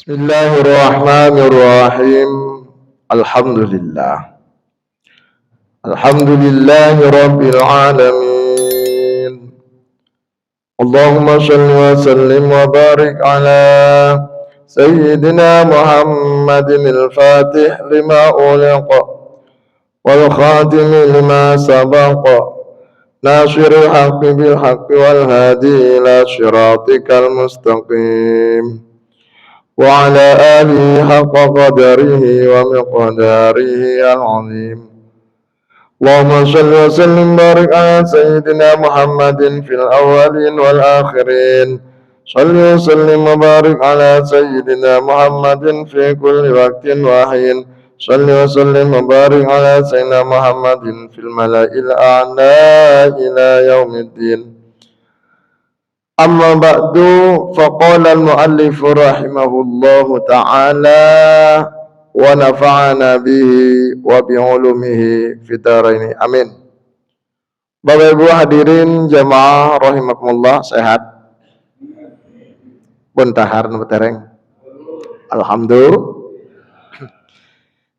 Bismillahirrahmanirrahim. Alhamdulillah. Alhamdulillahi rabbil alamin. Allahumma shalli wa sallim wa barik ala sayyidina Muhammadin al-fatih lima uliqa wal khatim lima sabaqa nasiril haqqi bil haqqi wal hadi ila siratikal mustaqim وعلى آله حق قدره ومقداره العظيم اللهم صل وسلم وبارك على سيدنا محمد في الأولين والآخرين صل وسلم وبارك على سيدنا محمد في كل وقت وحين صل وسلم وبارك على سيدنا محمد في الملأ الأعلى إلى يوم الدين Amma ba'du faqala al-muallif rahimahullahu ta'ala wa nafa'ana bihi wa bi'ulumihi fitaraini amin. Bapak Ibu hadirin jamaah rahimakumullah, sehat pun tahar tereng. Alhamdulillah.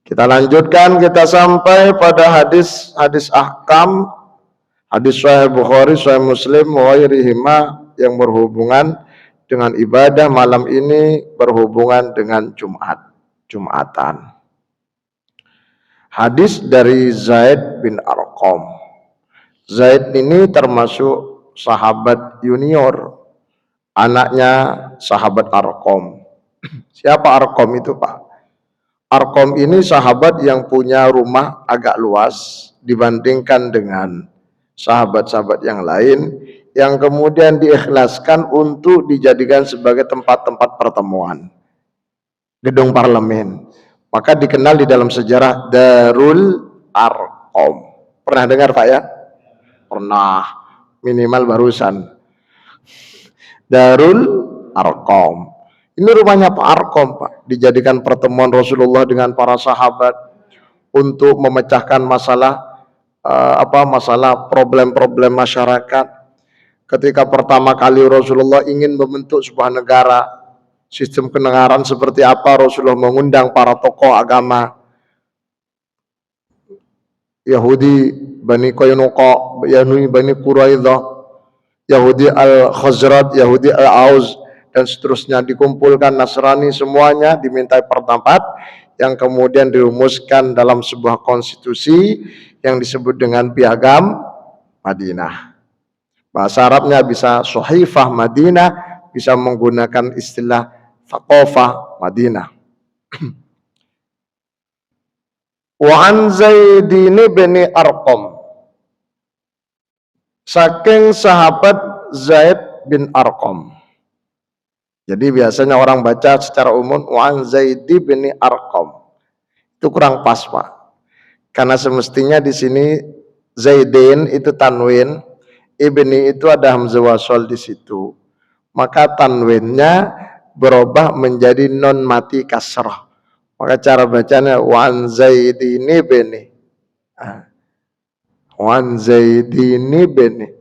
Kita lanjutkan, kita sampai pada hadis ahkam, hadis Sahih Bukhari, Sahih Muslim wa ghairihima yang berhubungan dengan ibadah malam ini, berhubungan dengan Jumatan. Hadis dari Zaid bin Arqam. Zaid ini termasuk sahabat junior, anaknya sahabat Arqam. Siapa Arqam itu, Pak? Arqam ini sahabat yang punya rumah agak luas dibandingkan dengan sahabat-sahabat yang lain, yang kemudian diikhlaskan untuk dijadikan sebagai tempat-tempat pertemuan, gedung parlemen. Maka dikenal di dalam sejarah Darul Arqam. Pernah dengar, Pak, ya? Pernah, minimal barusan. Darul Arqam. Ini rumahnya Pak Arqam, Pak. Dijadikan pertemuan Rasulullah dengan para sahabat untuk memecahkan masalah problem-problem masyarakat. Ketika pertama kali Rasulullah ingin membentuk sebuah negara, sistem kenegaraan seperti apa, Rasulullah mengundang para tokoh agama Yahudi Bani Qainuqa, Yahudi Bani Quraidah, Yahudi Al-Khazraj, Yahudi Al-Aus, dan seterusnya. Dikumpulkan Nasrani, semuanya dimintai bertempat, yang kemudian dirumuskan dalam sebuah konstitusi yang disebut dengan Piagam Madinah. Bahasa Arabnya bisa Sohifah Madinah, bisa menggunakan istilah Thaqafah Madinah. Wa an Zaid bin Arqam. Saking sahabat Zaid bin Arqam. Jadi biasanya orang baca secara umum wa an Zaid bin Arqam. Itu kurang pas, Pak. Karena semestinya di sini Zaidin itu tanwin, ibni itu ada hamzah wasol di situ, maka tanwinnya berubah menjadi non mati kasrah. Maka cara bacanya wan zaidini beni, wan zaidini beni.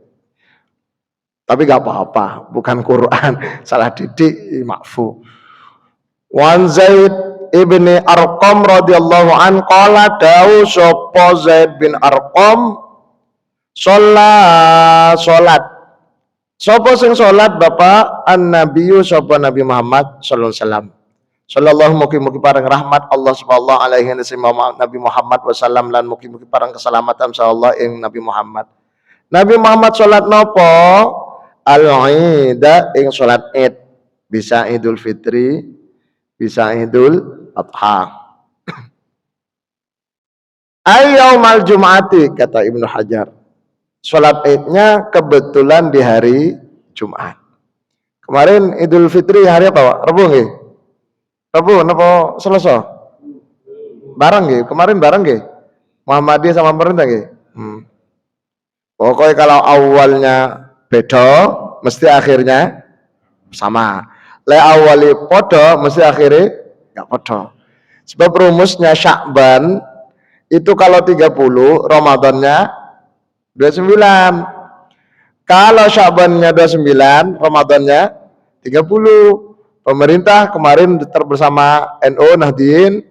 Tapi gak apa-apa, bukan Quran, salah didik, makfu. Wan Zaid ibni Arqam radhiyallahu an qala dawu sapa Zaid bin Arqam sholat. Sapa sing sholat Bapak? An-Nabiyyu sapa Nabi Muhammad sallallahu alaihi wasallam. Sallallahu mugi-mugi parang rahmat Allah subhanahu alaihi Nabi Muhammad wasallam, lan mugi-mugi parang keselamatan insyaallah ing Nabi Muhammad. Nabi Muhammad sholat napa? Al-Ida ing sholat Id. Bisa Idul Fitri, bisa Idul Adha. Ayyaumal Jum'ati, kata Ibnu Hajar. Sholat Idnya kebetulan di hari Jumat. Kemarin Idul Fitri hari apa, Pak? Rabu nggih? Rabu napa Selasa? Bareng nggih, kemarin bareng nggih. Muhammadiyah sama pemerintah nggih. Pokoknya kalau awalnya beda, mesti akhirnya sama. Le awali podo, mesti akhirnya enggak podo. Sebab rumusnya Sya'ban itu kalau 30, Ramadannya 29. Kalau Sya'bannya 29, Ramadannya 30. Pemerintah kemarin bersama NU Nahdien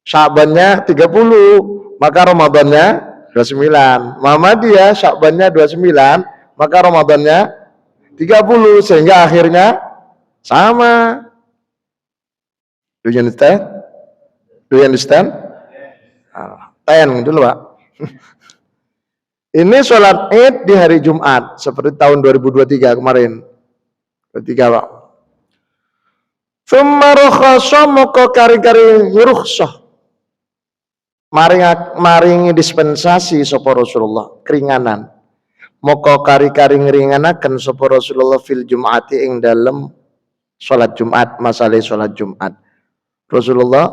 Sya'bannya 30, maka Ramadannya 29. Muhammadiyah Sya'bannya 29, maka Ramadannya 30, sehingga akhirnya sama. Do you understand? Do you understand? Ten dulu Pak. Ini sholat Id di hari Jumat seperti tahun 2023 kemarin. 23 Pak. Tsumma rukhasa moko kari-kari rukhsah. Maringi dispensasi sapa Rasulullah keringanan. Moko kari-kari ngringanaken sapa Rasulullah fil Jum'ati ing dalem salat Jumat, masalah salat Jumat. Rasulullah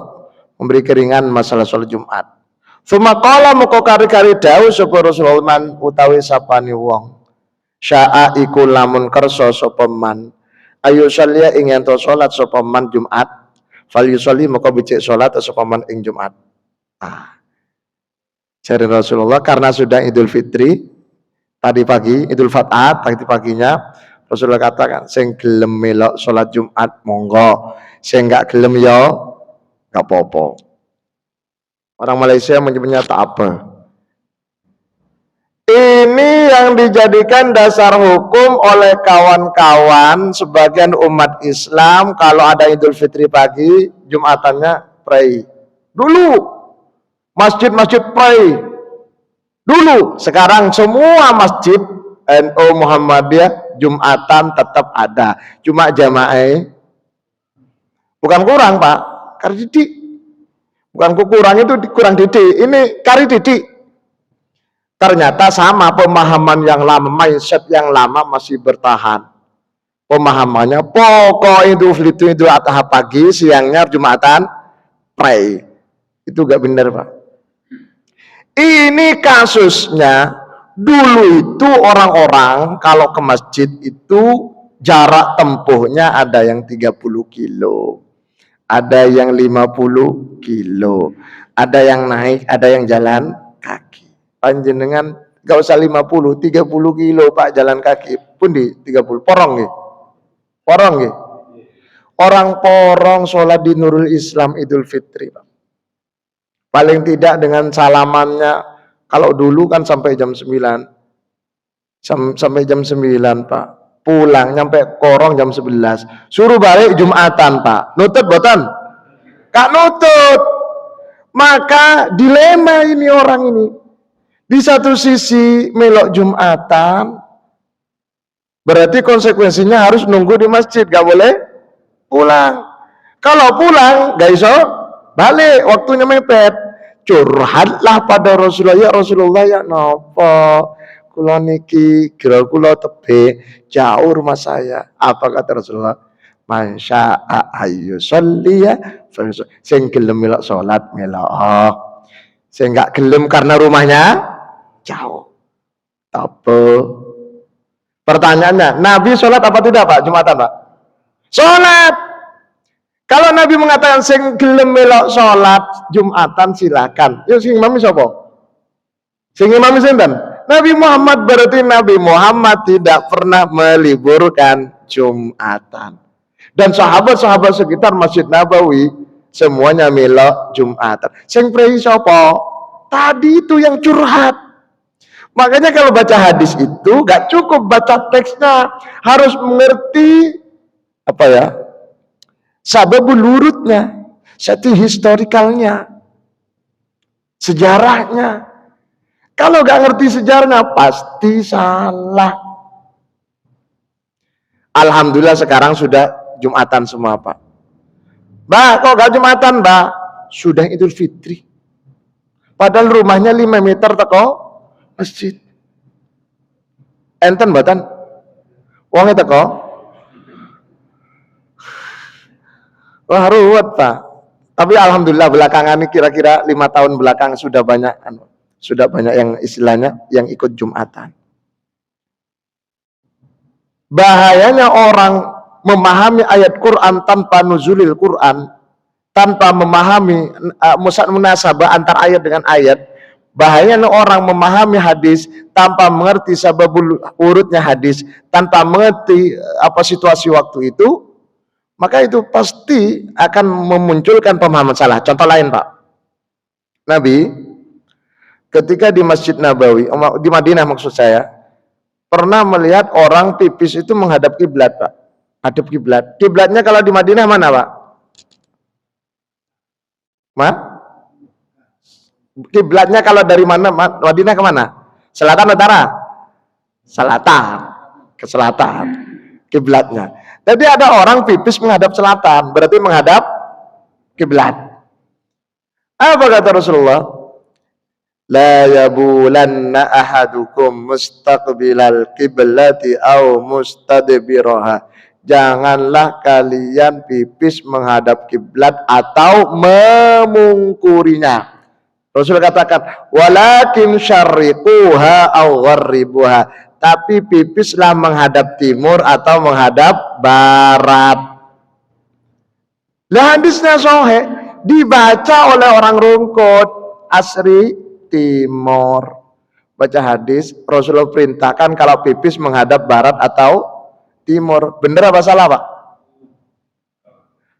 memberi keringan masalah salat Jumat. Tsumma qala moko kari-kari dawuh sapa Rasulullah man utawi sapane wong. Sya'a iku lamun kersa sapa man ayo salya ing ento salat sapa man Jumat, fal yusolli moko becik salat sapa man ing Jumat. Jari Rasulullah karena sudah Idul Fitri tadi pagi, Idul Fitr tadi paginya, Rasulullah katakan sing gelem melok salat Jumat monggo, sing gak gelem ya gak apa-apa. Orang Malaysia menyebutnya tak apa. Ini yang dijadikan dasar hukum oleh kawan-kawan sebagian umat Islam kalau ada Idul Fitri pagi, Jumatannya pray. Dulu masjid-masjid pray. Dulu, sekarang semua masjid NU Muhammadiyah Jumatan tetap ada. Cuma jamaah bukan kurang, Pak. Kari didik. Bukan kurang, itu kurang didik. Ini kari didik. Ternyata sama pemahaman yang lama, mindset yang lama masih bertahan. Pemahamannya pokok itu Adha pagi, siangnya Jumatan pray. Itu gak benar, Pak. Ini kasusnya dulu itu orang-orang kalau ke masjid itu jarak tempuhnya ada yang 30 kilo, ada yang 50 kilo, ada yang naik, ada yang jalan kaki. Panjenengan gak usah 50, 30 kilo Pak jalan kaki pun di 30. Porong nggih. Porong nggih. Orang porong sholat di Nurul Islam Idul Fitri, Pak. Paling tidak dengan salamannya, kalau dulu kan sampai jam 9. Sampai jam 9, Pak. Pulang nyampe korong jam 11. Suruh balik Jumatan, Pak. Nutut boten? Kak nutut. Maka dilema ini orang ini. Di satu sisi melok Jumatan, berarti konsekuensinya harus nunggu di masjid, gak boleh pulang. Kalau pulang, gak iso balik, waktunya mepet. Curhatlah pada Rasulullah, ya Rasulullah ya nopo, kula niki kira kula tebe jauh rumah saya. Apa kata Rasulullah? Man syaa ayyusolli ya, sing gelem melok salat melok. Sing gak gelem karena rumahnya jauh. Apa? Pertanyaannya, Nabi sholat apa tidak Pak? Jumatan Pak? Sholat. Kalau Nabi mengatakan sing gelem melok sholat Jumatan silakan. Ya sing imami sapa? Sing imami sinten? Nabi Muhammad. Berarti Nabi Muhammad tidak pernah meliburkan Jumatan. Dan sahabat-sahabat sekitar Masjid Nabawi semuanya melok Jumatan. Sing prei sapa? Tadi itu yang curhat. Makanya kalau baca hadis itu gak cukup baca teksnya, harus mengerti apa ya, sababul wurudnya, satu historikalnya, sejarahnya. Kalau gak ngerti sejarahnya pasti salah. Alhamdulillah sekarang sudah Jumatan semua Pak. Mbak kok gak Jumatan Mbak? Sudah Idul Fitri. Padahal rumahnya 5 meter teko masjid. Enten mboten? Wonge teko? Wah ruwet Pak. Tapi alhamdulillah belakangan ini kira-kira 5 tahun belakang sudah banyak yang istilahnya yang ikut Jumatan. Bahayanya orang memahami ayat Quran tanpa nuzulil Quran, tanpa memahami munasabah antar ayat dengan ayat. Bahayanya orang memahami hadis tanpa mengerti sababul urutnya hadis, tanpa mengerti apa situasi waktu itu, maka itu pasti akan memunculkan pemahaman salah. Contoh lain, Pak. Nabi ketika di Masjid Nabawi, di Madinah maksud saya, pernah melihat orang pipis itu menghadap kiblat, Pak. Hadap kiblat. Kiblatnya kalau di Madinah mana, Pak? Kiblatnya kalau dari mana Madinah ke mana? Selatan utara? Selatan. Ke selatan. Kiblatnya. Jadi ada orang pipis menghadap selatan, berarti menghadap kiblat. Apa kata Rasulullah? La yabulanna ahadukum mustaqbilal kiblati au mustadbiraha. Janganlah kalian pipis menghadap kiblat atau memungkurinya. Rasul katakan, walakin syarriquha aw gharribuha. Tapi pipislah menghadap timur atau menghadap barat. Lah hadisnya sahih, dibaca oleh orang rungkut, asri timur. Baca hadis, Rasulullah perintahkan kalau pipis menghadap barat atau timur. Benar apa salah, Pak?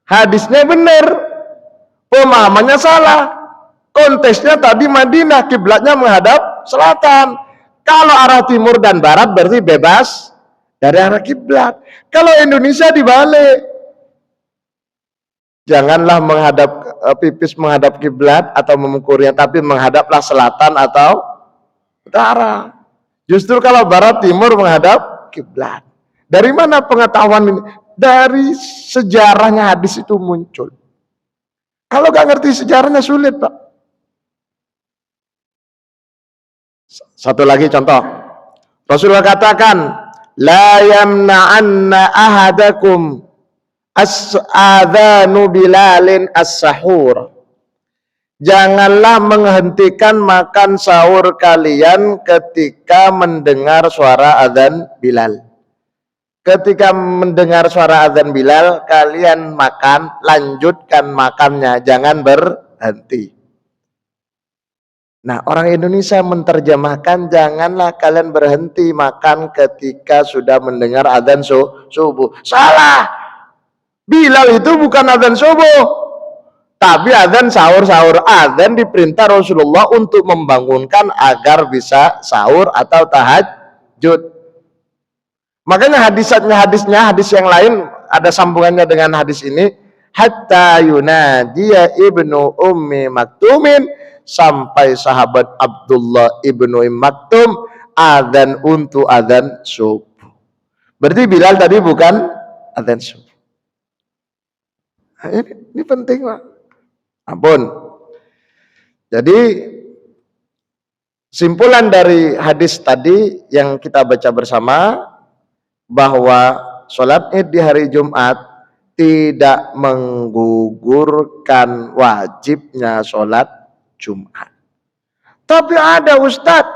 Hadisnya benar, pemahamannya salah. Konteksnya tadi Madinah, kiblatnya menghadap selatan. Kalau arah timur dan barat berarti bebas dari arah kiblat. Kalau Indonesia dibalik. Janganlah menghadap pipis menghadap kiblat atau memungkurnya, tapi menghadaplah selatan atau utara. Justru kalau barat timur menghadap kiblat. Dari mana pengetahuan ini? Dari sejarahnya hadis itu muncul. Kalau nggak ngerti sejarahnya sulit, Pak. Satu lagi contoh. Rasulullah katakan, la yamna'anna ahadakum as-adhanu bilalin as-sahur. Janganlah menghentikan makan sahur kalian ketika mendengar suara azan Bilal. Ketika mendengar suara azan Bilal, kalian makan, lanjutkan makannya, jangan berhenti. Nah, orang Indonesia menerjemahkan janganlah kalian berhenti makan ketika sudah mendengar azan subuh. Salah. Bilal itu bukan azan subuh, tapi azan sahur-sahur. Azan diperintah Rasulullah untuk membangunkan agar bisa sahur atau tahajud. Makanya hadis yang lain ada sambungannya dengan hadis ini. Hatta yunadiya ibnu ummi maktumin, sampai sahabat Abdullah ibnu Maktum azan untuk azan subuh. Berarti Bilal tadi bukan azan subuh. Nah, ini penting, Pak. Ampun. Jadi simpulan dari hadis tadi yang kita baca bersama, bahwa sholat id di hari Jumat tidak menggugurkan wajibnya sholat Jumat. Tapi ada Ustadz,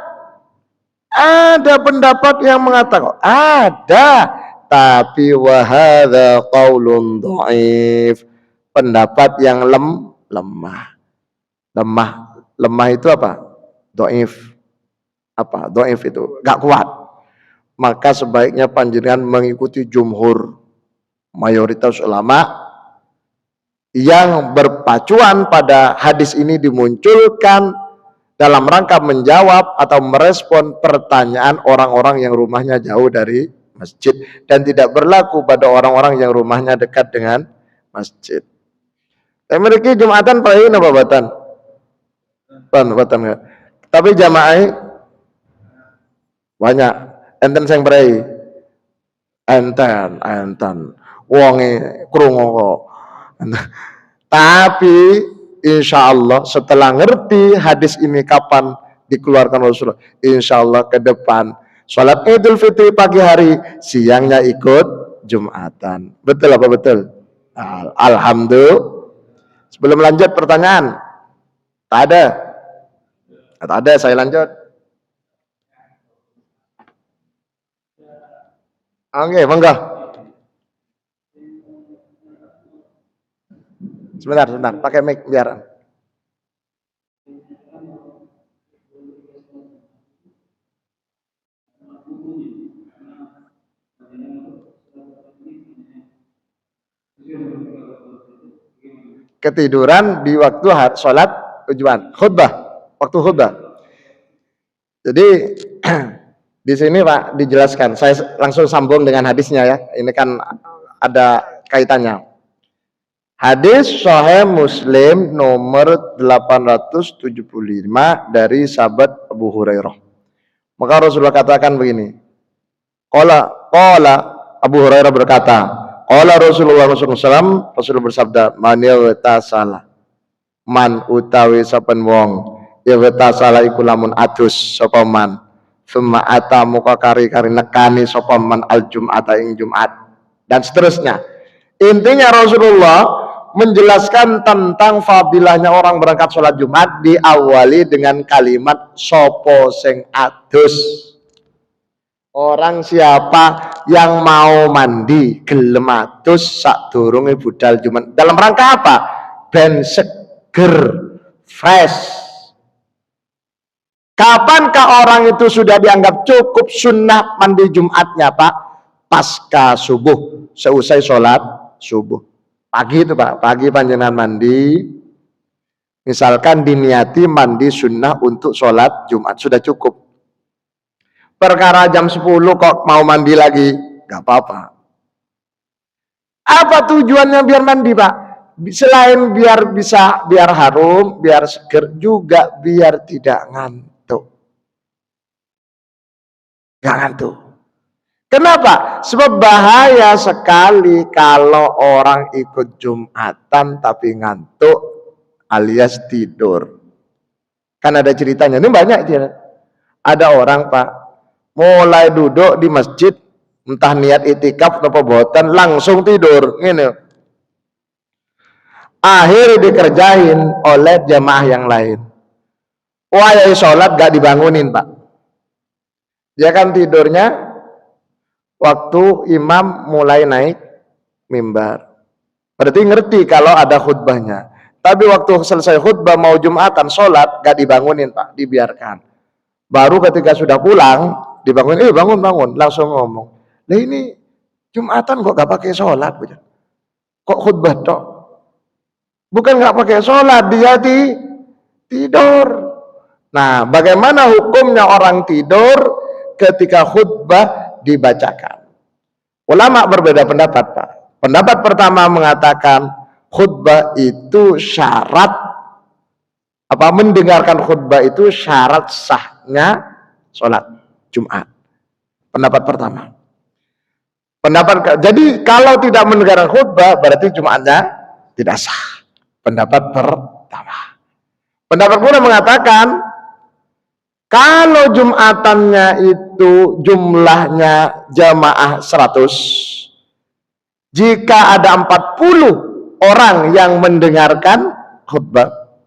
ada pendapat yang mengatakan, ada, tapi wahada qaulun dhaif, pendapat yang lemah. Lemah itu apa? Dhaif. Apa? Dhaif itu gak kuat. Maka sebaiknya panjenengan mengikuti jumhur, mayoritas ulama yang berpacuan pada hadis ini dimunculkan dalam rangka menjawab atau merespon pertanyaan orang-orang yang rumahnya jauh dari masjid dan tidak berlaku pada orang-orang yang rumahnya dekat dengan masjid. Mereka Jumatan perahin apa batan? Batan ya. Tapi jamaah banyak. Enten sing prei. Enten. Wonge krungu kok. Tapi insya Allah setelah ngerti hadis ini kapan dikeluarkan Rasulullah, insya Allah ke depan sholat Idul Fitri pagi hari, siangnya ikut Jumatan. Betul apa betul? Alhamdulillah. Sebelum lanjut pertanyaan, tak ada? Tak ada, saya lanjut. Oke, monggo. Sebentar, pakai mic biar. ketiduran di waktu sholat Jumat, waktu khutbah. Jadi di sini Pak dijelaskan, saya langsung sambung dengan hadisnya ya. Ini kan ada kaitannya. Hadis Sahih Muslim nomor 875 dari sahabat Abu Hurairah. Maka Rasulullah katakan begini. Qala Abu Hurairah berkata, qala Rasulullah SAW, Rasulullah bersabda, man yaghtasala, man utawi saben wong yaghtasala iku lamun adus sapa man, summa ata muka kari-kari nekani sapa man al Jum'ata ing Jumat, dan seterusnya. Intinya Rasulullah menjelaskan tentang fadilahnya orang berangkat sholat Jumat diawali dengan kalimat sopo sing adus. Orang siapa yang mau mandi gelem adus sadurunge budal Jumat. Dalam rangka apa? Ben seger, fresh. Kapankah orang itu sudah dianggap cukup sunnah mandi Jumatnya, Pak? Pasca subuh, seusai sholat subuh. Pagi itu Pak, pagi panjenengan mandi, misalkan diniati mandi sunnah untuk sholat Jumat, sudah cukup. Perkara jam 10 kok mau mandi lagi, gak apa-apa. Apa tujuannya biar mandi Pak? Selain biar harum, biar seger, juga biar tidak ngantuk. Gak ngantuk. Kenapa? Sebab bahaya sekali kalau orang ikut Jumatan tapi ngantuk alias tidur. Kan ada ceritanya, ini banyak dia. Ada orang Pak, mulai duduk di masjid, entah niat itikaf atau boten, langsung tidur. Ini. Akhir dikerjain oleh jamaah yang lain. Wah, sholat gak dibangunin Pak. Dia kan tidurnya waktu imam mulai naik mimbar. Berarti ngerti kalau ada khutbahnya. Tapi waktu selesai khutbah mau Jumatan sholat gak dibangunin Pak, dibiarkan. Baru ketika sudah pulang dibangunin, bangun, langsung ngomong. Lah ini Jumatan kok gak pakai sholat? Kok khutbah tok? Bukan gak pakai sholat, dia tidur. Nah, bagaimana hukumnya orang tidur ketika khutbah dibacakan? Ulama berbeda pendapat Pak. Pendapat pertama mengatakan khutbah itu syarat, mendengarkan khutbah itu syarat sahnya sholat Jumat. Pendapat pertama. Jadi kalau tidak mendengarkan khutbah berarti Jumatnya tidak sah. Pendapat pertama. Pendapat kedua mengatakan kalau Jumatannya itu jumlahnya jamaah 100, jika ada 40 orang yang mendengarkan khutbah,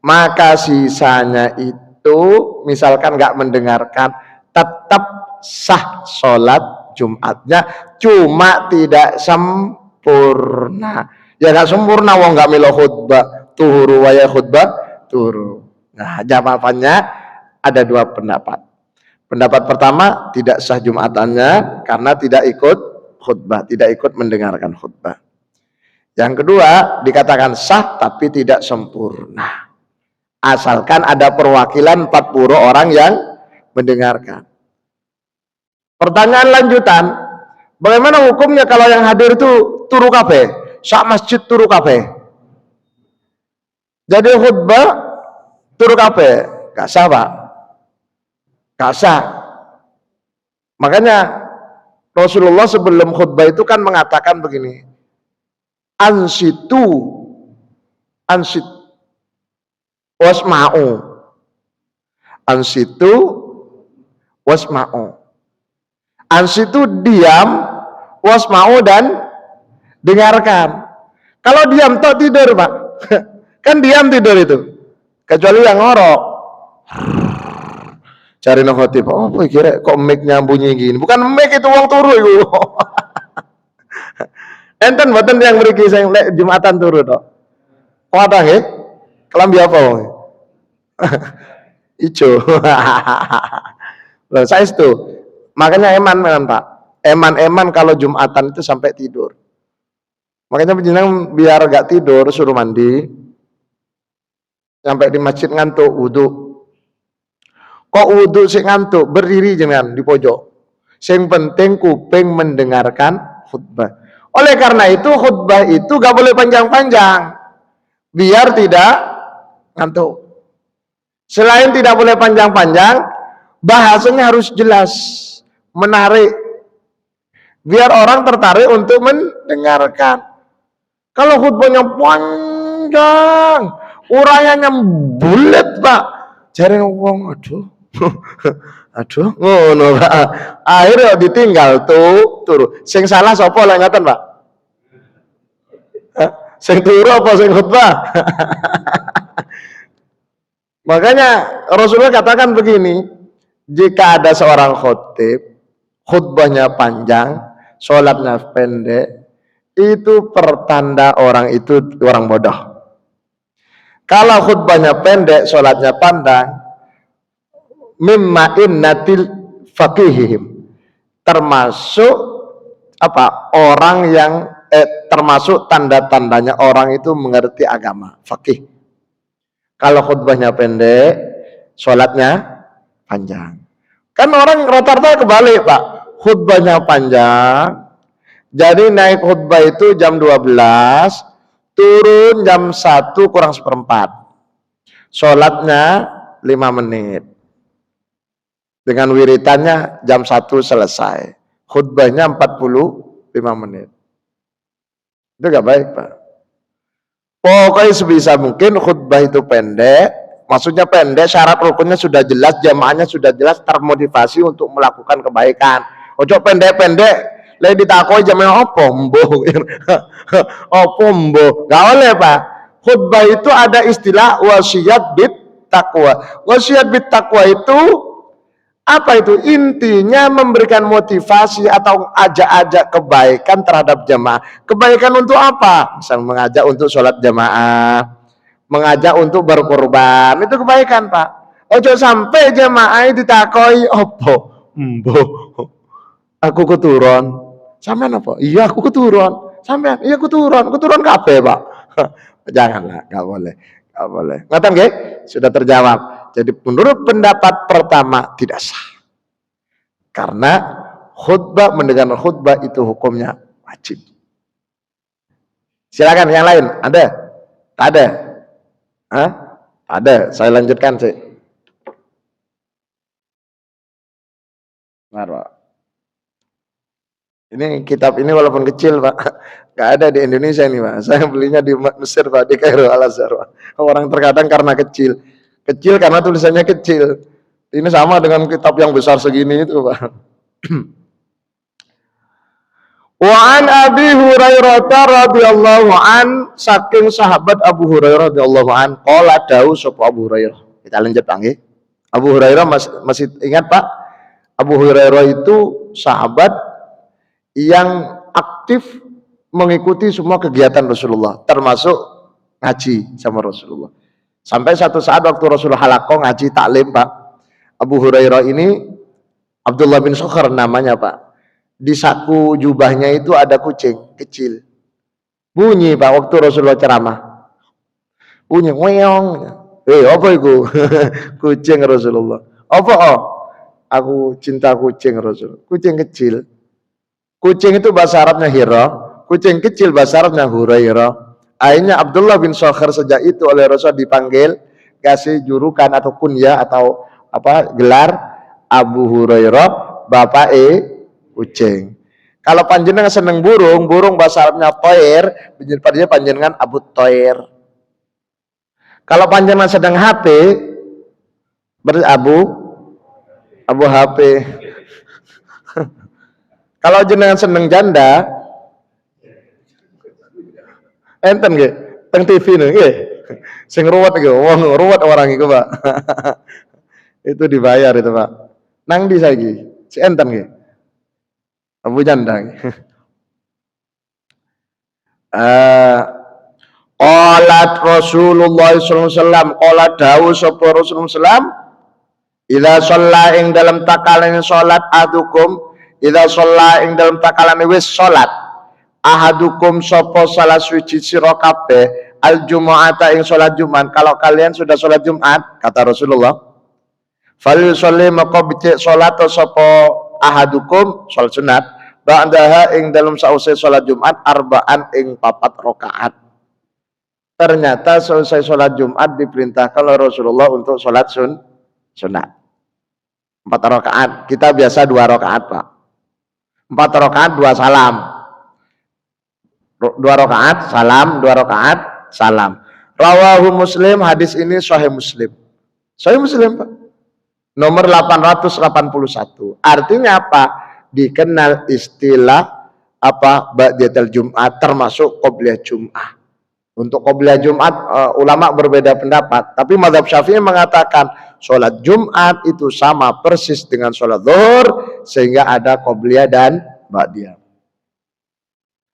maka sisanya itu misalkan nggak mendengarkan, tetap sah sholat Jumatnya, cuma tidak sempurna. Ya nggak sempurna, wong nggak milo khutbah, turu waya khutbah, turu. Nah, jawabannya ada dua pendapat. Pendapat pertama, tidak sah Jumatannya karena tidak ikut khutbah, tidak ikut mendengarkan khutbah. Yang kedua, dikatakan sah tapi tidak sempurna. Asalkan ada perwakilan 40 orang yang mendengarkan. Pertanyaan lanjutan, bagaimana hukumnya kalau yang hadir itu turu kabeh? Sak masjid turu kabeh. Jadi khutbah turu kabeh, gak sah Pak. Gak sah. Makanya Rasulullah sebelum khutbah itu kan mengatakan begini, ansit wasma'u, ansitu wasma'u. Ansitu diam, wasma'u dan dengarkan. Kalau diam tok tidur Pak. Kan diam tidur itu. Kecuali yang ngorok. Cari khotib. Oh, kira kok mic-nya bunyi gini. Bukan mic itu, wong turu itu. Enten mboten yang mriki sing lek Jumatan turu tok. Kok ada nggih? Kelambi apa wong? Ijo. Loh, saestu. Makanya eman Pak. Eman kalau Jumatan itu sampai tidur. Makanya penjenengan biar gak tidur suruh mandi. Sampai di masjid ngantuk wudu. Kok wudu sih ngantuk? Berdiri jangan di pojok. Yang penting kuping mendengarkan khutbah. Oleh karena itu khutbah itu gak boleh panjang-panjang. Biar tidak ngantuk. Selain tidak boleh panjang-panjang, bahasanya harus jelas, menarik. Biar orang tertarik untuk mendengarkan. Kalau khutbahnya panjang, urayanya bulat, Pak. Jare wong aduh. Aduh, ngono, Pak. Akhirnya ditinggal turu. Sing salah sapa lek ngaten, Pak? Sing turu apa sing khutbah? Makanya Rasulullah katakan begini, jika ada seorang khotib, khutbahnya panjang, sholatnya pendek, itu pertanda orang itu orang bodoh. Kalau khutbahnya pendek, sholatnya pandang, mimma innatil faqihihim, termasuk apa? Orang yang termasuk tanda-tandanya orang itu mengerti agama, faqih. Kalau khutbahnya pendek, sholatnya panjang. Kan orang rata-rata kebalik, Pak. Khutbahnya panjang, jadi naik khutbah itu jam 12, turun jam 1 kurang seperempat. Sholatnya 5 menit. Dengan wiritannya jam 1 selesai. Khutbahnya 45 menit. Itu gak baik, Pak. Pokoknya sebisa mungkin khutbah itu pendek, maksudnya pendek, syarat rukunnya sudah jelas, jamaahnya sudah jelas, termotivasi untuk melakukan kebaikan. Ojo pendek-pendek, lagi ditakoi jamaah opo mbo, opo mbo, gak oleh, Pak. Khutbah itu ada istilah wasiat bit taqwa. Wasiat bit taqwa itu apa itu? Intinya memberikan motivasi atau ajak-ajak kebaikan terhadap jamaah. Kebaikan untuk apa? Misal mengajak untuk sholat jamaah, mengajak untuk berkorban, itu kebaikan, Pak. Ojo sampai jamaah ditakoi opo mbo, aku keturun. Sampean apa? Iya aku keturun. Sampean? Iya keturun kabeh, Pak. Janganlah, gak boleh. Gak boleh. Ngoten nggih? Sudah terjawab. Jadi menurut pendapat pertama tidak sah. Karena khutbah, mendengar khutbah itu hukumnya wajib. Silakan yang lain, ada? Tak ada? Hah? Ada, saya lanjutkan sih. Marah. Ini kitab ini walaupun kecil, Pak, gak ada di Indonesia ini, Pak. Saya belinya di Mesir, Pak, di Kairo Al-Azhar, Pak. Orang terkadang karena kecil. Kecil karena tulisannya kecil. Ini sama dengan kitab yang besar segini itu, Pak. Wa an Abi Hurairah radhiyallahu an, saking sahabat Abu Hurairah radhiyallahu an, qala dawu sapa Abu Hurairah. Kita lanjut nggih. Abu Hurairah masih ingat, Pak? Abu Hurairah itu sahabat yang aktif mengikuti semua kegiatan Rasulullah, termasuk ngaji sama Rasulullah. Sampai satu saat waktu Rasulullah halaqah ngaji taklim, Pak, Abu Hurairah ini, Abdullah bin Sakhar namanya, Pak. Di saku jubahnya itu ada kucing kecil. Bunyi, Pak, waktu Rasulullah ceramah. Bunyi, weong. Apa itu? Kucing Rasulullah. Apa? Oh? Aku cinta kucing Rasul. Kucing kecil. Kucing itu bahasa Arabnya Hira. Kucing kecil bahasa Arabnya Hurairah. Akhirnya Abdullah bin Sakhar sejak itu oleh Rasul dipanggil, kasih julukan atau kunyah atau apa gelar Abu Hurairah, bapak kucing. Kalau panjenengan seneng burung, burung bahasa Arabnya toir, panjenengan Abu Toir. Kalau panjenengan sedang HP, berarti Abu HP. Kalau jenengan seneng janda, enten nggih, teng TV nggih. Sing ruwet iki, wong ruwet orang iku, Pak. Itu dibayar itu, Pak. Nang ndi saiki? Si enten nggih. Abu janda. Qalat Rasulullah sallallahu alaihi wasallam, qala dawu sapa Rasulullah sallam, idza shalla ing dalam takalane salat adukum, idza shalla ing dalam takalane wis salat ahadukum sopo salah suci sira kabeh al jumu'ata ing salat Jumat. Kalau kalian sudah salat Jumat, kata Rasulullah, fal yusolli maka becik salat sopo ahadukum salat sunat ba'daha ing dalam sausai salat Jumat arba'an ing 4 rakaat. Ternyata selesai sholat Jumat diperintahkan oleh Rasulullah untuk sholat sunat 4 rakaat. Kita biasa 2 rakaat, Pak. 4 rakaat 2 salam. 2 rakaat salam, 2 rakaat salam. Rawahu Muslim, hadis ini sahih Muslim. Sahih Muslim, Pak. Nomor 881. Artinya apa? Dikenal istilah apa? Ba'datul Jum'ah, termasuk qobliyah Jum'ah. Untuk qobliyah Jumat ulama berbeda pendapat, tapi mazhab Syafi'i mengatakan sholat Jumat itu sama persis dengan sholat zuhur, sehingga ada qobliyah dan ba'diyah.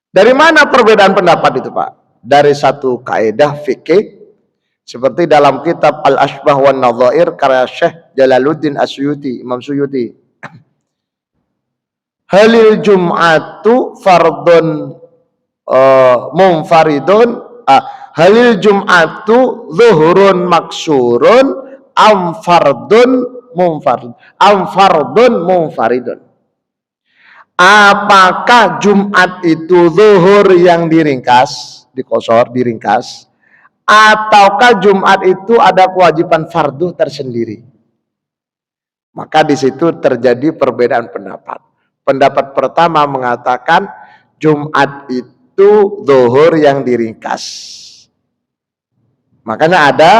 Dari mana perbedaan pendapat itu, Pak? Dari satu kaidah fikih seperti dalam kitab Al-Ashbah wan Nadhair karya Syekh Jalaluddin Asyuti, Imam Suyuti. Halil Jum'atu fardun munfaridun, halil Jum'atu zuhurun maksurun am fardun munfaridun. Apakah Jumat itu zuhur yang diringkas, dikosor, diringkas, ataukah Jumat itu ada kewajiban fardu tersendiri? Maka di situ terjadi perbedaan pendapat. Pendapat pertama mengatakan Jumat itu zuhur yang diringkas. Makanya ada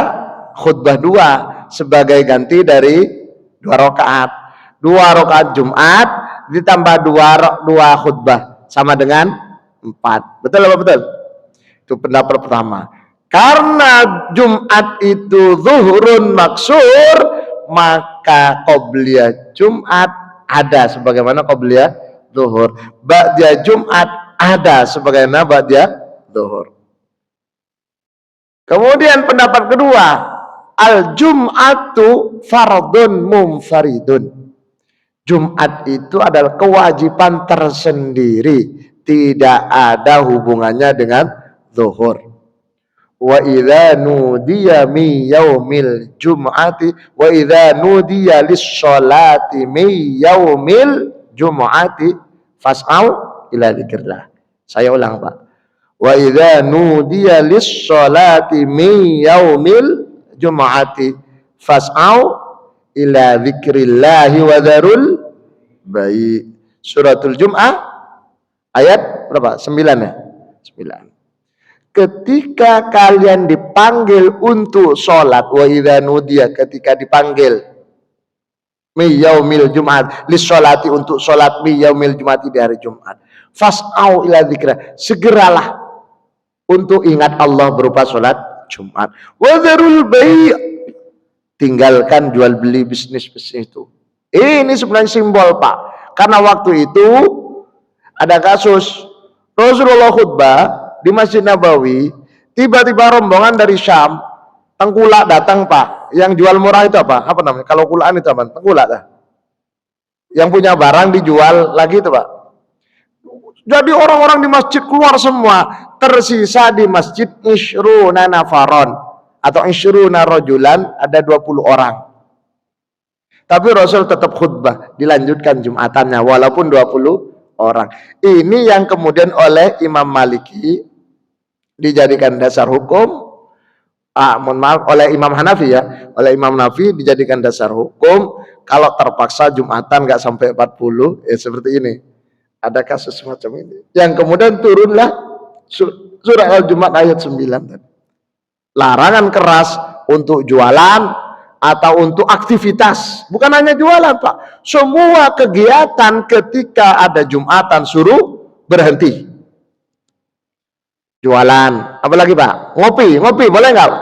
khutbah 2 sebagai ganti dari 2 rakaat. 2 rakaat Jumat ditambah 2 khutbah sama dengan 4. Betul apa betul? Itu pendapat pertama. Karena Jumat itu zuhurun maksur, maka qobliyah Jumat ada sebagaimana qobliyah zuhur. Ba'diyah Jumat ada sebagaimana ba'diyah zuhur. Kemudian pendapat kedua, al-jum'atu fardun munfaridun. Jumat itu adalah kewajiban tersendiri, tidak ada hubungannya dengan zuhur. Wa idza nudiya mi yaumil jum'ati wa idza nudiya lis-sholati mi yaumil jum'ati fas'au ila dzikrillah. Saya ulang, Pak. Wa idza nudiya lis-sholati min yaumil jum'ati fas'au ila dzikrillah wa dzarul bai. Suratul Jum'ah ayat berapa? 9 ya? 9. Ketika kalian dipanggil untuk sholat, wa idza nudiya, ketika dipanggil mi yaumil Jum'at, lis-sholati, untuk sholat mi yaumil Jum'ati, di hari Jumat, fas'au ila dzikra, segeralah untuk ingat Allah berupa sholat Jumat. Wa dzarul bai', tinggalkan jual beli bisnis itu. Ini sebenarnya simbol, Pak, karena waktu itu ada kasus Rasulullah khutbah di Masjid Nabawi, tiba-tiba rombongan dari Syam, tengkulak datang, Pak. Yang jual murah itu apa? Apa namanya? Kalau kulaan itu apa? Tengkulak dah. Yang punya barang dijual lagi itu, Pak. Jadi orang-orang di masjid keluar semua, tersisa di masjid isyruna nafaron atau isyruna rajulan, ada 20 orang. Tapi Rasul tetap khutbah, dilanjutkan Jumatannya walaupun 20 orang. Ini yang kemudian oleh Imam Maliki dijadikan dasar hukum, mohon maaf, oleh Imam Hanafi ya, oleh Imam Hanafi dijadikan dasar hukum kalau terpaksa Jumatan nggak sampai 40, seperti ini. Ada kasus semacam ini. Yang kemudian turunlah surah Al-Jumat ayat 9. Larangan keras untuk jualan atau untuk aktivitas. Bukan hanya jualan, Pak. Semua kegiatan ketika ada Jumatan suruh berhenti. Jualan, apalagi, Pak? Ngopi boleh nggak?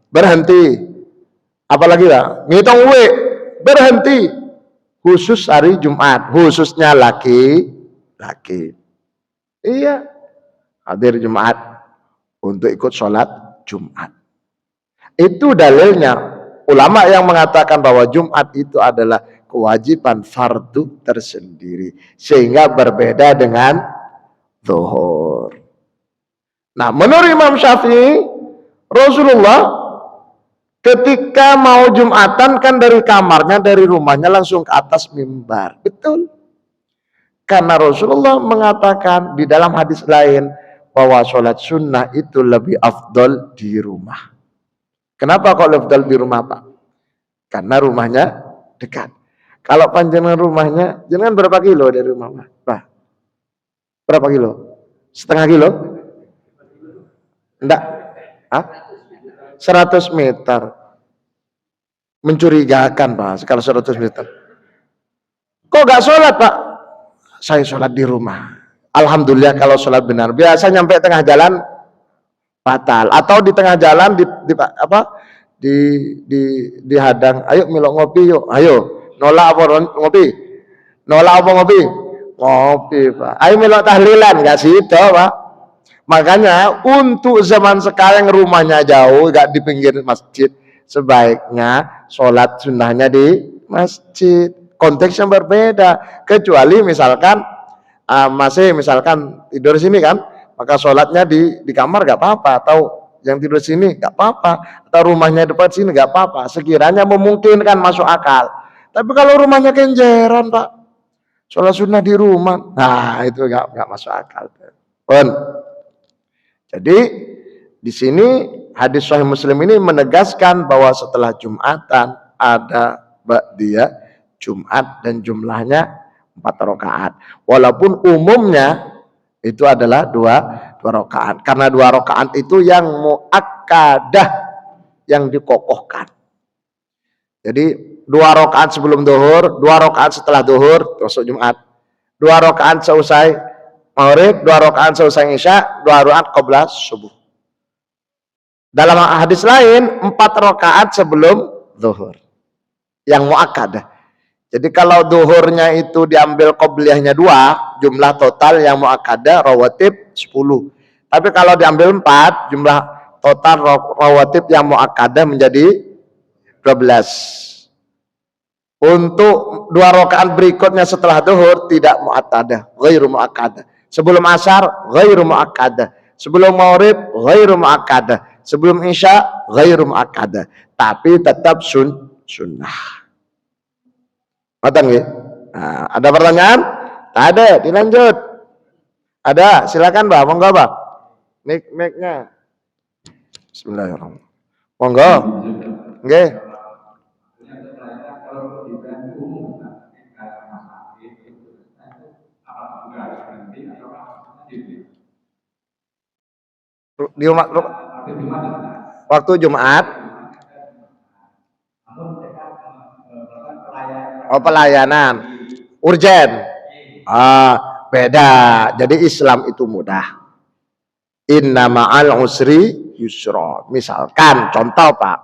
Berhenti. Apalagi, Pak? Ngitung duit, berhenti. Khusus hari Jumat, khususnya laki-laki. Iya, hadir Jumat untuk ikut sholat Jumat. Itu dalilnya. Ulama yang mengatakan bahwa Jumat itu adalah kewajiban fardu tersendiri, sehingga berbeda dengan zuhur. Nah, menurut Imam Syafi'i, Rasulullah ketika mau Jumatan kan dari kamarnya, dari rumahnya langsung ke atas mimbar. Betul. Karena Rasulullah mengatakan di dalam hadis lain bahwa sholat sunnah itu lebih afdol di rumah. Kenapa kok lebih afdol di rumah, Pak? Karena rumahnya dekat. Kalau panjang rumahnya, jangan berapa kilo dari rumah, Pak? Berapa kilo? Setengah kilo? Enggak? Hah? 100 meter. Mencurigakan, Pak, kalau 100 meter. Kok gak sholat, Pak? Saya sholat di rumah. Alhamdulillah kalau sholat benar. Biasa nyampe tengah jalan batal. Atau di tengah jalan dihadang. Ayo milok ngopi yuk. Ayo. Nolak apa ngopi? Nolak apa ngopi? Ngopi, Pak. Ayo milok tahlilan. Gak situ, Pak. Makanya untuk zaman sekarang rumahnya jauh, gak di pinggir masjid, sebaiknya sholat sunnahnya di masjid. Konteksnya berbeda. Kecuali misalkan masih misalkan tidur sini kan, maka sholatnya di kamar gak apa-apa, atau yang tidur sini gak apa-apa, atau rumahnya depan sini gak apa-apa, sekiranya memungkinkan, masuk akal. Tapi kalau rumahnya kenjeran, Pak, sholat sunnah di rumah, nah itu gak masuk akal. Pun. Jadi di sini hadis Sahih Muslim ini menegaskan bahwa setelah Jumatan ada ba'diyah Jumat dan jumlahnya 4 rakaat. Walaupun umumnya itu adalah 2 rakaat. Karena 2 rakaat itu yang muakkadah, yang dikokohkan. Jadi 2 rakaat sebelum zuhur, 2 rakaat setelah zuhur termasuk Jumat. 2 rakaat selesai Maghrib, 2 rakaat selesai Isya, 2 rakaat qabla subuh. Dalam hadis lain 4 rakaat sebelum zuhur. Yang muakkadah. Jadi kalau zuhurnya itu diambil qobliyahnya 2, jumlah total yang muakkadah rawatib 10. Tapi kalau diambil 4, jumlah total rawatib yang muakkadah menjadi 12. Untuk 2 rakaat berikutnya setelah zuhur tidak muakkadah, ghairu muakkadah. Sebelum asar ghairu muakkadah. Sebelum maghrib ghairu muakkadah. Sebelum isya ghairu muakkadah. Tapi tetap sunnah. Matang ya? Nah, ada pertanyaan? Tak ada, dilanjut. Ada, silakan Mbak, monggo Mbak. Mic-nya. Bismillahirrahmanirrahim. Monggo. Nggih. Di waktu Jumat. Oh, pelayanan urgen. Beda. Jadi Islam itu mudah. Inna ma'al usri yusra. Misalkan contoh, Pak,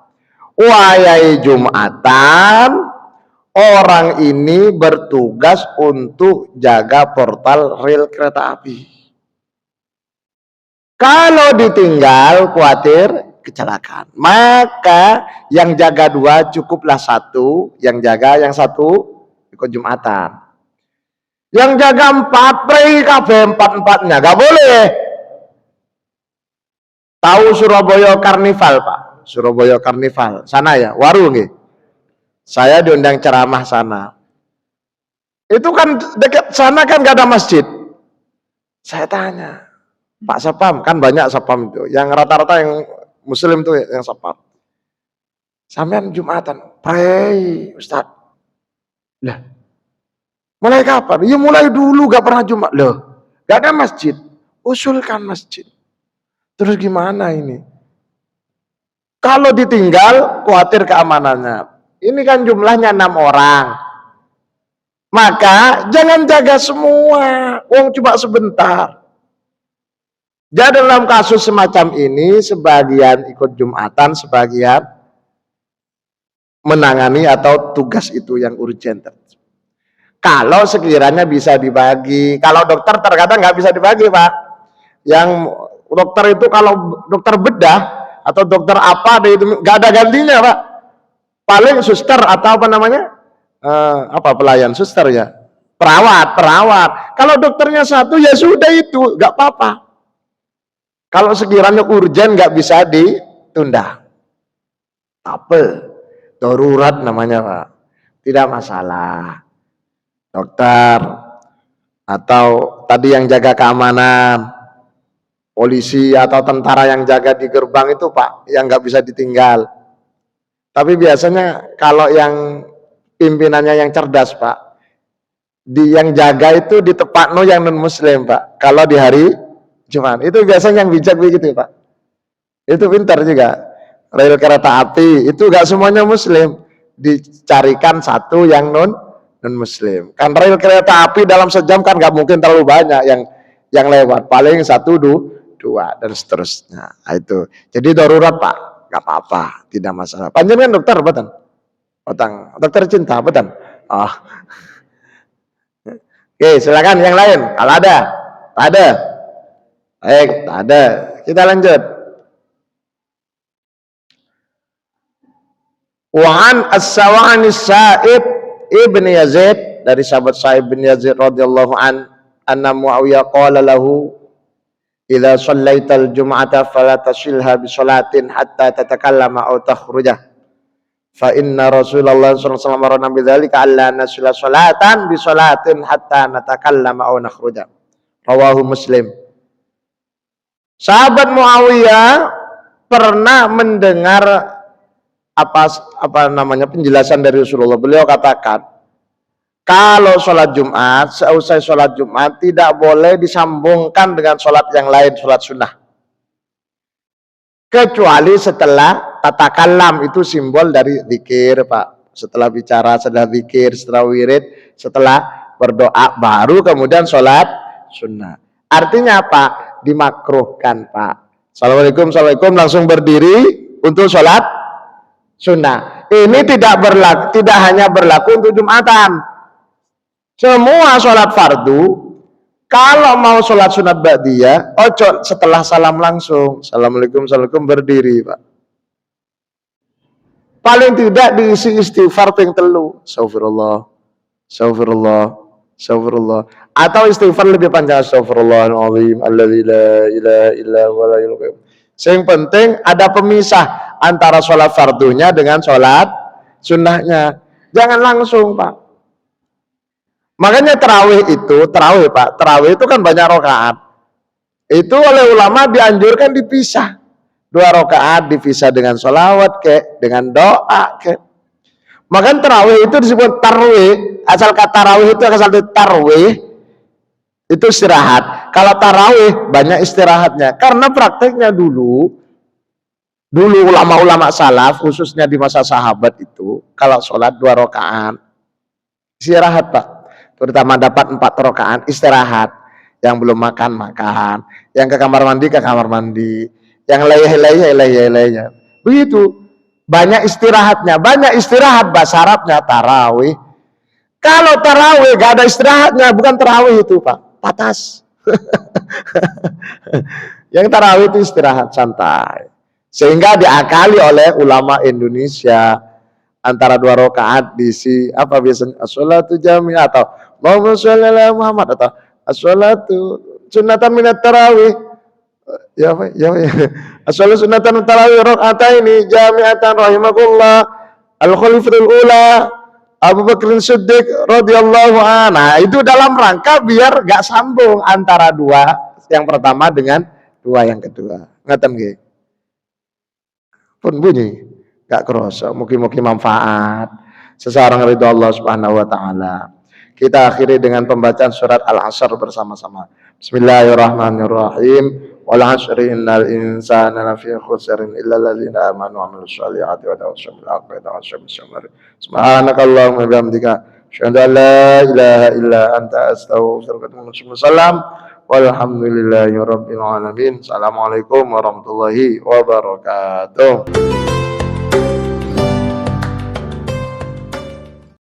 wayai Jumatan orang ini bertugas untuk jaga portal rel kereta api. Kalau ditinggal khawatir kecelakaan, maka yang jaga 2 cukuplah 1, yang jaga yang 1 ikut Jumatan. Yang jaga 4 pergi kabeh 4-4-nya, gak boleh. Tahu Surabaya Karnival, Pak? Surabaya Karnival sana ya, Waru nggih. Saya diundang ceramah sana. Itu kan dekat sana kan gak ada masjid. Saya tanya, Pak Sapam, kan banyak Sapam itu, yang rata-rata yang Muslim tuh yang Sapam. Sampean Jumatan, pray Ustaz. Lah, mulai kapan? Ya mulai dulu gak pernah Jumat. Loh, gak ada masjid. Usulkan masjid. Terus gimana ini? Kalau ditinggal, khawatir keamanannya. Ini kan jumlahnya 6 orang. Maka jangan jaga semua. Wong cuma sebentar. Jadi dalam kasus semacam ini, sebagian ikut Jumatan, sebagian menangani atau tugas itu yang urgent. Kalau sekiranya bisa dibagi, kalau dokter terkadang nggak bisa dibagi, Pak. Yang dokter itu kalau dokter bedah atau dokter apa, nggak ada gantinya, Pak. Paling suster atau apa namanya, pelayan suster ya, perawat. Kalau dokternya satu ya sudah itu, nggak apa-apa. Kalau sekiranya urgen nggak bisa ditunda. Apa? Darurat namanya Pak. Tidak masalah. Dokter atau tadi yang jaga keamanan, polisi atau tentara yang jaga di gerbang itu Pak, yang nggak bisa ditinggal. Tapi biasanya kalau yang pimpinannya yang cerdas Pak, yang jaga itu di tepatno yang non muslim Pak. Kalau di hari Jumat itu biasanya yang bijak begitu Pak. Itu pintar juga. Rel kereta api itu gak semuanya muslim, dicarikan satu yang non muslim. Kan rel kereta api dalam sejam kan gak mungkin terlalu banyak yang lewat, paling satu dua dan seterusnya. Nah, itu. Jadi darurat Pak, gak apa-apa, tidak masalah. Panjenengan dokter betul? Dokter cinta betul? Oh. Oke, silakan yang lain. Kalau ada, tak ada. Baik, tak ada. Kita lanjut. Wa'an as-Sawa'an Sa'ib ibn Yazid, dari sahabat Sa'ib bin Yazid radhiyallahu anna Muawiyah qala lahu idza shallaital jum'ata fala tashilha bi shalatin hatta tatakallama aw takhruja fa inna Rasulullah sallallahu alaihi wasallam marana bidzalika alla nasila salatan bi shalatin hatta natakallama aw nakhruja. Rawahu Muslim. Sahabat Muawiyah pernah mendengar apa namanya penjelasan dari Rasulullah. Beliau katakan, kalau sholat Jumat, seusai sholat Jumat tidak boleh disambungkan dengan sholat yang lain, sholat sunnah, kecuali setelah tatakallam, itu simbol dari zikir Pak. Setelah bicara, setelah zikir, setelah wirid, setelah berdoa, baru kemudian sholat sunnah. Artinya apa? Dimakruhkan Pak. Assalamualaikum, assalamualaikum, langsung berdiri untuk sholat sunnah. Ini tidak hanya berlaku untuk Jumatan. Semua sholat fardu, kalau mau sholat sunat ba'diyah, ojo setelah salam langsung. Assalamualaikum, assalamualaikum, berdiri Pak. Paling tidak diisi istighfar ping telu. Astagfirullah, astagfirullah, astagfirullah. Atau istighfar lebih panjang. Astagfirullahaladzim, alladzi la ilaha illa huwa la ilaha. Yang penting ada pemisah antara sholat fardunya dengan sholat sunnahnya. Jangan langsung Pak. Makanya terawih Pak, terawih itu kan banyak rakaat. Itu oleh ulama dianjurkan dipisah. 2 rakaat dipisah dengan sholawat dengan doa Makanya terawih itu disebut tarwih. Asal kata tarawih itu asal dari tarwih, itu istirahat. Kalau tarawih banyak istirahatnya. Karena prakteknya dulu ulama-ulama salaf, khususnya di masa sahabat itu, kalau sholat 2 rakaat istirahat Pak. Terutama dapat 4 rakaat istirahat. Yang belum makan, yang ke kamar mandi, yang leyeh. Begitu. Banyak istirahatnya. Banyak istirahat bahasa Arabnya tarawih. Kalau tarawih gak ada istirahatnya, bukan tarawih itu Pak, patas. Yang tarawih itu istirahat santai. Sehingga diakali oleh ulama Indonesia, antara 2 rakaat diisi apa biasanya, as-sholatu jami'ah, atau Allahumma sholli ala Muhammad, atau as-sholatu sunnatan minat tarawih. Ya as-sholatu sunnatan minat tarawih raka'ataini jami'atan rahimakumullah al-khalifatul ula Abu Bakr Siddiq radhiyallahu anhu. Nah, itu dalam rangka biar gak sambung antara 2 yang pertama dengan 2 yang kedua. Ngaten nggih. Pun bunyi gak kerasa, mungkin manfaat. Seseorang ridho Allah Subhanahu wa taala. Kita akhiri dengan pembacaan surat Al-Asr bersama-sama. Bismillahirrahmanirrahim. Wal 'asri innal insana lafi khusrin illa alladziina aamanu wa 'amilus shalihati wa tawassaw bil haqqi wa tawassaw bis sabr. Subhanakallahumma wa bihamdika asyhadu an la ilaha illa anta astaghfiruka wa atubu ilaik. Walhamdulillahi rabbil alamin. Assalamualaikum warahmatullahi wabarakatuh.